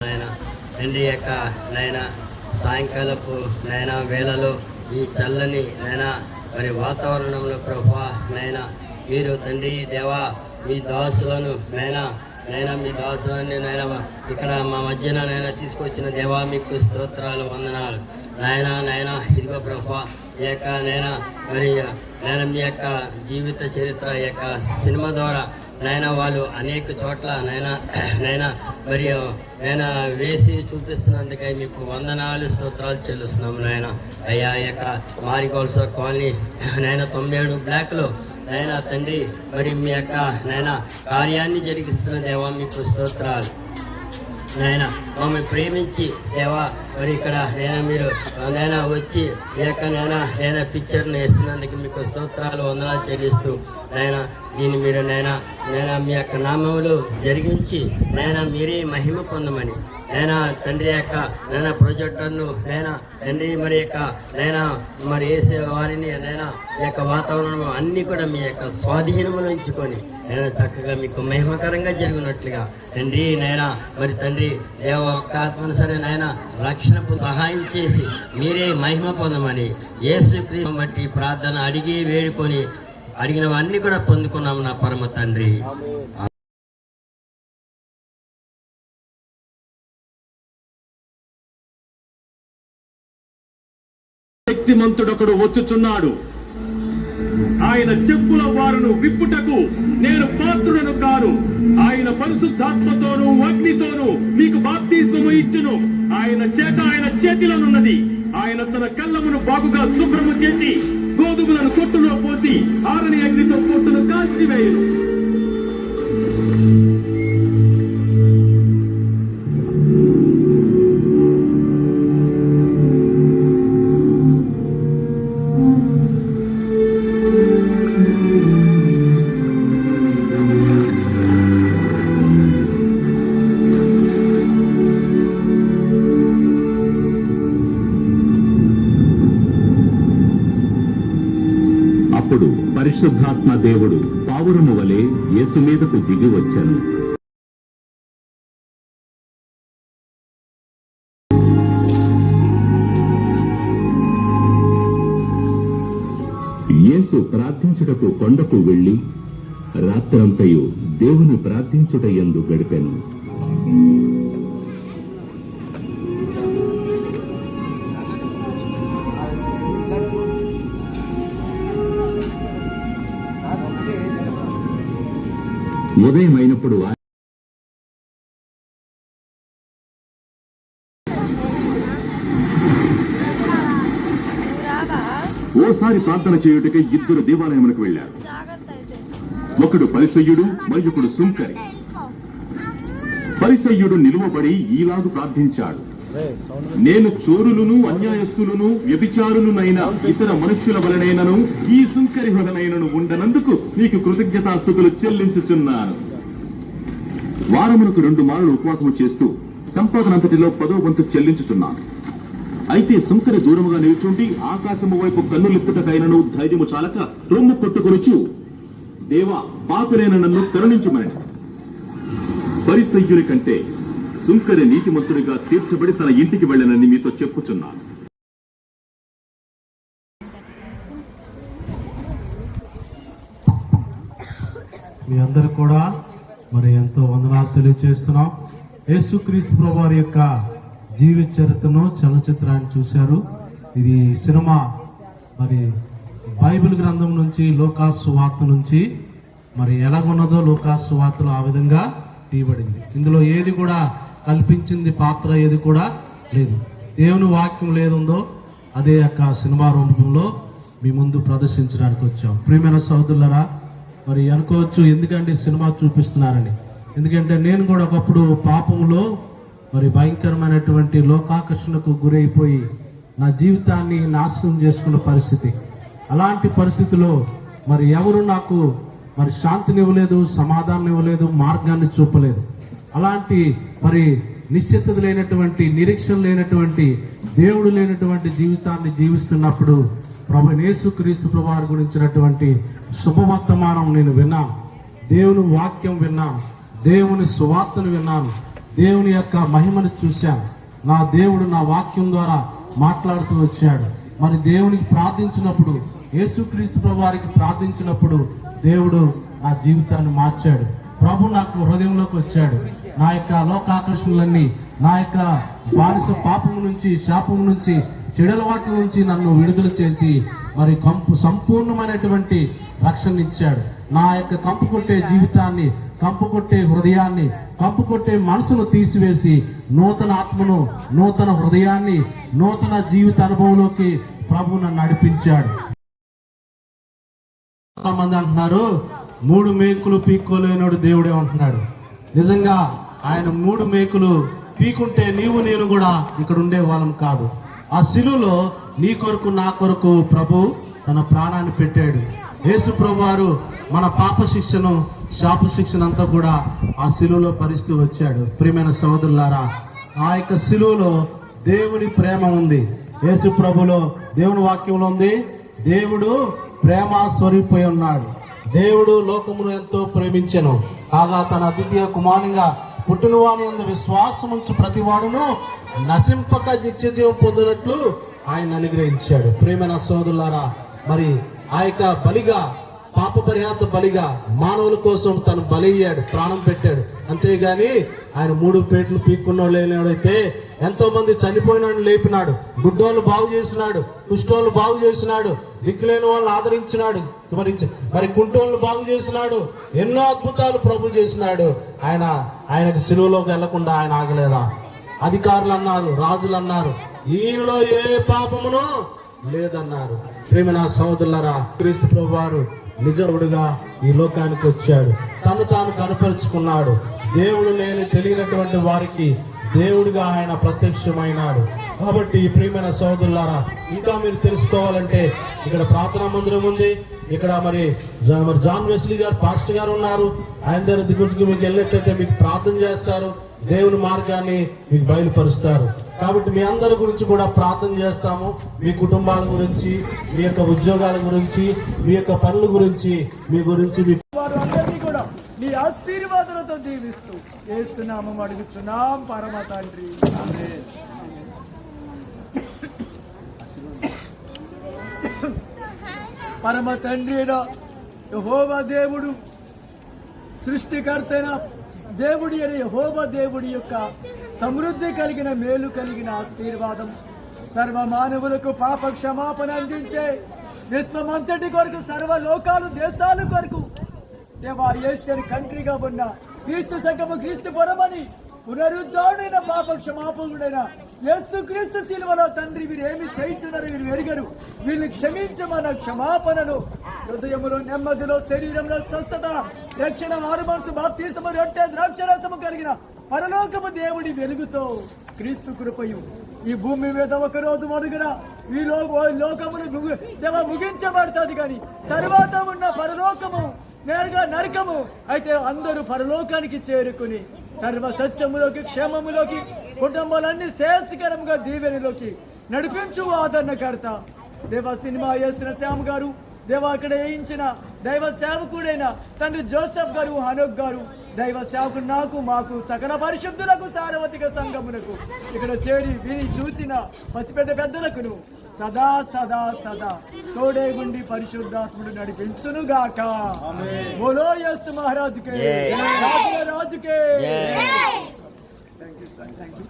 నాయన తండ్రి యొక్క నాయన సాయంకాలపు నాయన వేళలో ఈ చల్లని నాయన మరి వాతావరణంలో ప్రభా నాయన మీరు తండ్రి దేవా మీ దాసులను నాయన మీ దాసులని నాయన ఇక్కడ మా మధ్యన నాయన తీసుకొచ్చిన దేవా మీకు స్తోత్రాలు వందనాలు నాయన ఇదిగో ప్రభా ఈ యొక్క మరి మీ యొక్క జీవిత చరిత్ర ఈ యొక్క సినిమా ద్వారా నాయన వాళ్ళు అనేక చోట్ల నాయన మరి వేసి చూపిస్తున్నందుకై మీకు వందనాలు స్తోత్రాలు చెల్లిస్తున్నాము నాయన. అయ్యా యొక్క మారిగోల్స్ కాలనీ 97 బ్లాక్లో తండ్రి మరి మీ యొక్క కార్యాన్ని జరిగిస్తున్న దేవా మీకు స్తోత్రాలు మమ్మల్ని ప్రేమించి దేవా మరి ఇక్కడ మీరు వచ్చి ఈ యొక్క పిక్చర్ని వేస్తున్నందుకు మీకు స్తోత్రాలు వందనాలు చెల్లిస్తూ దీన్ని మీరు మీ యొక్క నామములు జరిగించి మీరే మహిమ పొందమని తండ్రి యొక్క ప్రొజెక్టర్ను తండ్రి మరి యొక్క మరి వేసే వారిని ఈ యొక్క వాతావరణం అన్నీ కూడా మీ యొక్క స్వాధీనములు ఉంచుకొని చక్కగా మీకు మహిమకరంగా జరిగినట్లుగా తండ్రి మరి తండ్రి దేవ ఒక్క ఆత్మను సరే రక్షణకు సహాయం చేసి మీరే మహిమ పొందమని యేసుక్రీస్తు బట్టి ప్రార్థన అడిగి వేడుకొని అడిగినవన్నీ కూడా పొందుకున్నాము నా పరమ తండ్రి. శక్తిమంతుడొకడు వచ్చుచున్నాడు, ఆయన చెప్పుల వారును విప్పుటకు నేను పాత్రుడను కాను. ఆయన పరిశుద్ధాత్మతోను అగ్నితోను మీకు బాప్తిస్మము ఇచ్చును. ఆయన చేతిలోనున్నది. ఆయన తన కళ్ళమును బాగుగా శుభ్రము చేసి గోధుమలను కొట్టులో పోసి ఆరని అగ్నితో పొట్టును కాల్చివేయును. అప్పుడు పరిశుద్ధాత్మ దేవుడు పావురము వలె యేసు మీదకు దిగి వచ్చాను. యేసు ప్రార్థించుటకు కొండకు వెళ్లి రాత్రంతయు దేవుని ప్రార్థించుటయందు గడిపెను. ఉదయమైనప్పుడు ఓసారి ప్రార్థన చేయుటకై 2 దేవాలయములకు వెళ్లారు. ఒకడు పరిసయ్యుడు, మరొకడు సుంకరి. పరిసయ్యుడు నిలువబడి ఈలాగు ప్రార్థించాడు: నేను చోరులను, అన్యాయస్తులను, వ్యభిచారులనైన ఇతర మనుష్యుల వలనైనను ఈ సుంకరి వలనైనను ఉండనందుకు నీకు కృతజ్ఞతాస్తుతులు చెల్లించుచున్నాను. వారమునకు 2 మార్లు ఉపవాసము చేస్తూ సంపాదనంతటిలో 10వ వంతు చెల్లించుచున్నాను. అయితే సుంకరి దూరముగా నిల్చుండి ఆకాశము వైపు కన్నులెత్తుటకైనను ధైర్యము చాలక రొమ్ము కొట్టుకొనుచు, దేవా, పాపినైన నన్ను కరుణించుమని. పరిసయ్యుని కంటే సుంకరి నీతిమంతుడిగా తీర్చబడి తన ఇంటికి వెళ్ళనని మీతో చెప్పుచున్నాను. మీ అందరూ కూడా మరి ఎంతో వందనాలు తెలియజేస్తున్నాం. యేసుక్రీస్తు ప్రభువారి యొక్క జీవిత చరిత్రను చలచిత్రాన్ని చూశారు. ఇది సినిమా మరి బైబిల్ గ్రంథం నుంచి, లోకాసు సువార్త నుంచి మరి ఎలాగున్నదో లోకాసు సువార్తలో ఆ విధంగా తీయబడింది. ఇందులో ఏది కూడా కల్పించింది పాత్ర ఏది కూడా లేదు. దేవుని వాక్యం లేదుందో అదే యొక్క సినిమా రూపంలో మీ ముందు ప్రదర్శించడానికి వచ్చాం. ప్రియమైన సోదరులారా, మరి అనుకోవచ్చు ఎందుకంటే సినిమా చూపిస్తున్నారని. ఎందుకంటే నేను కూడా ఒకప్పుడు పాపంలో మరి భయంకరమైనటువంటి లోకాకర్షణకు గురైపోయి నా జీవితాన్ని నాశనం చేసుకున్న పరిస్థితి. అలాంటి పరిస్థితిలో మరి ఎవరు నాకు మరి శాంతిని ఇవ్వలేదు, సమాధానం ఇవ్వలేదు, మార్గాన్ని చూపలేదు. అలాంటి మరి నిశ్చితత లేనటువంటి, నిరీక్షణ లేనటువంటి, దేవుడు లేనటువంటి జీవితాన్ని జీవిస్తున్నప్పుడు ప్రభు యేసుక్రీస్తు ప్రభువారి గురించినటువంటి శుభవర్తమానం నేను విన్నాను. దేవుని వాక్యం విన్నాను, దేవుని సువార్తను విన్నాను, దేవుని యొక్క మహిమను చూశాను. నా దేవుడు నా వాక్యం ద్వారా మాట్లాడుతూ వచ్చాడు. మరి దేవునికి ప్రార్థించినప్పుడు, యేసుక్రీస్తు ప్రభు వారికి ప్రార్థించినప్పుడు దేవుడు నా జీవితాన్ని మార్చాడు. ప్రభు నాకు హృదయంలోకి వచ్చాడు. నా యొక్క లోకాకర్షణలన్నీ, నా యొక్క బానిస పాపము నుంచి, శాపము నుంచి, చెడలవాట్ల నుంచి నన్ను విడుదల చేసి మరి సంపూర్ణమైనటువంటి రక్షణ ఇచ్చాడు. నా యొక్క కంపు కొట్టే జీవితాన్ని, కంపు కొట్టే హృదయాన్ని, కంపు కొట్టే మనసును తీసివేసి నూతన ఆత్మను, నూతన హృదయాన్ని, నూతన జీవిత అనుభవంలోకి ప్రభు నన్ను నడిపించాడు. చాలా మంది అంటున్నారు 3 మేకులు పీక్కోలేనోడు దేవుడే అంటున్నాడు. నిజంగా ఆయన 3 మేకులు పీకుంటే నీవు నేను కూడా ఇక్కడ ఉండే వాళ్ళం కాదు. ఆ శిలువలో నీ కొరకు, నా కొరకు ప్రభు తన ప్రాణాన్ని పెట్టాడు. యేసు ప్రభు వారు మన పాప శిక్షను, శాప శిక్షను అంతా కూడా ఆ శిలువలో భరిస్తూ వచ్చాడు. ప్రియమైన సహోదరులారా, ఆ యొక్క శిలువలో దేవుని ప్రేమ ఉంది. యేసు ప్రభులో దేవుని వాక్యంలో ఉంది, దేవుడు ప్రేమ స్వరూపై ఉన్నాడు. దేవుడు లోకమును ఎంతో ప్రేమించెను, కాగా తన అద్వితీయ కుమారునిగా పుట్టినవాని యందు విశ్వాసం ఉంచు ప్రతివాడును నశింపక నిత్యజీవం పొందినట్లు ఆయన అనుగ్రహించాడు. ప్రేమైన సోదరులారా, మరి ఆ యొక్క బలిగా, పాప పరిహార బలిగా మానవుల కోసం తను బలి అయ్యాడు, ప్రాణం పెట్టాడు. అంతేగాని ఆయన 3 పేట్లు పీక్కున్నోళ్ళు లేనివాడైతే ఎంతో మంది చనిపోయిన లేపినాడు, గుడ్డోళ్ళు బాగు చేసినాడు, కుష్ఠోళ్ళు బాగు చేసినాడు, దిక్కులేని వాళ్ళని ఆదరించినాడు, మరి కుంటోళ్ళు బాగు చేసినాడు, ఎన్నో అద్భుతాలు ప్రభు చేసినాడు. ఆయనకు సిలువలోకి వెళ్లకుండా ఆయన ఆగలేదా? అధికారులు అన్నారు, రాజులు అన్నారు, ఈయనలో ఏ పాపమును లేదన్నారు. ప్రేమ సహోదరులారా, క్రీస్తు ప్రభు వారు నిజముడుగా ఈ లోకానికి వచ్చాడు, తను తాను కనపరుచుకున్నాడు. దేవుడు లేని తెలియనటువంటి వారికి దేవుడిగా ఆయన ప్రత్యక్షమైనాడు. కాబట్టి ప్రియమైన సహోదరులారా, ఇంకా మీరు తెలుసుకోవాలంటే ఇక్కడ ప్రార్థనా మందిరం ఉంది. ఇక్కడ మరి జాన్ వెస్లీ గారు, పాస్టర్ గారు ఉన్నారు. ఆయన దగ్గరికి మీకు వెళ్ళినట్లయితే మీకు ప్రార్థన చేస్తారు, దేవుని మార్గాన్ని మీకు బయలుపరుస్తారు. కాబట్టి మీ అందరి గురించి కూడా ప్రార్థన చేస్తాము. మీ కుటుంబాల గురించి, మీ యొక్క ఉద్యోగాల గురించి, మీ యొక్క పనుల గురించి, మీ గురించి వారు అందరినీ కూడా నీ ఆశీర్వాదాలతో దీవిస్తూ యేసునామం అడుగుతున్నాం పరమ తండ్రి, ఆమేన్. పరమ తండ్రి యెహోవా దేవుడు, సృష్టికర్తైన దేవుడి అని యెహోవా దేవుడి యొక్క సమృద్ధి కలిగిన, మేలు కలిగిన ఆశీర్వాదం సర్వ మానవులకు పాప క్షమాపణ అందించే, విశ్వమంతటి కొరకు, సర్వ లోకాలు, దేశాల కొరకు దేవా ఏషియన్ కంట్రీగా ఉన్న క్రీస్తు సంఘము, క్రీస్తు పురమని పునరుద్ధరణైన పాప క్షమాపణుడైన యేసు క్రీస్తు శిలువలో తండ్రి వీరు ఏమి చేయించున్నారు వీరు ఎరుగరు, వీళ్ళని క్షమించమన్న క్షమాపణను హృదయములో, నెమ్మదిలో, శరీరంలో స్వస్థత, రక్షణ, మారుమనసు, బాప్తిసము, రొట్టె, ద్రాక్షరసము కలిగిన పరలోకము దేవుడి వెలుగుతో క్రీస్తు కృపయు ఈ భూమి మీద ఒక రోజు మరుగున ఈ లోకమును ముగించబడుతుంది. కానీ తరువాత ఉన్న పరలోకము నేరుగా నరకము. అయితే అందరూ పరలోకానికి చేరుకుని సర్వ సత్యములోకి, క్షేమములోకి, కుటుంబాలన్నీ శ్రేయస్కరంగా దీవెనలోకి నడిపించు ఆదరణకర్త దేవ సినిమా వేసిన శ్యామ్ గారు, దేవ అక్కడ వేయించిన దైవ సేవకుడైన తండ్రి జోసెఫ్ గారు, హనోక్ గారు, దైవ సేవకుడు నాకు, మాకు, సకల పరిశుద్ధులకు, సార్వత్రిక సంఘమునకు, ఇక్కడ చేరి విని చూసిన పసిపెద్ద పెద్దలకు సదా సదా సదా తోడే గుండి పరిశుద్ధాత్ముడు నడిపించును గాక. బోలో యేసు మహారాజుకే, రాజుకే. Thank you.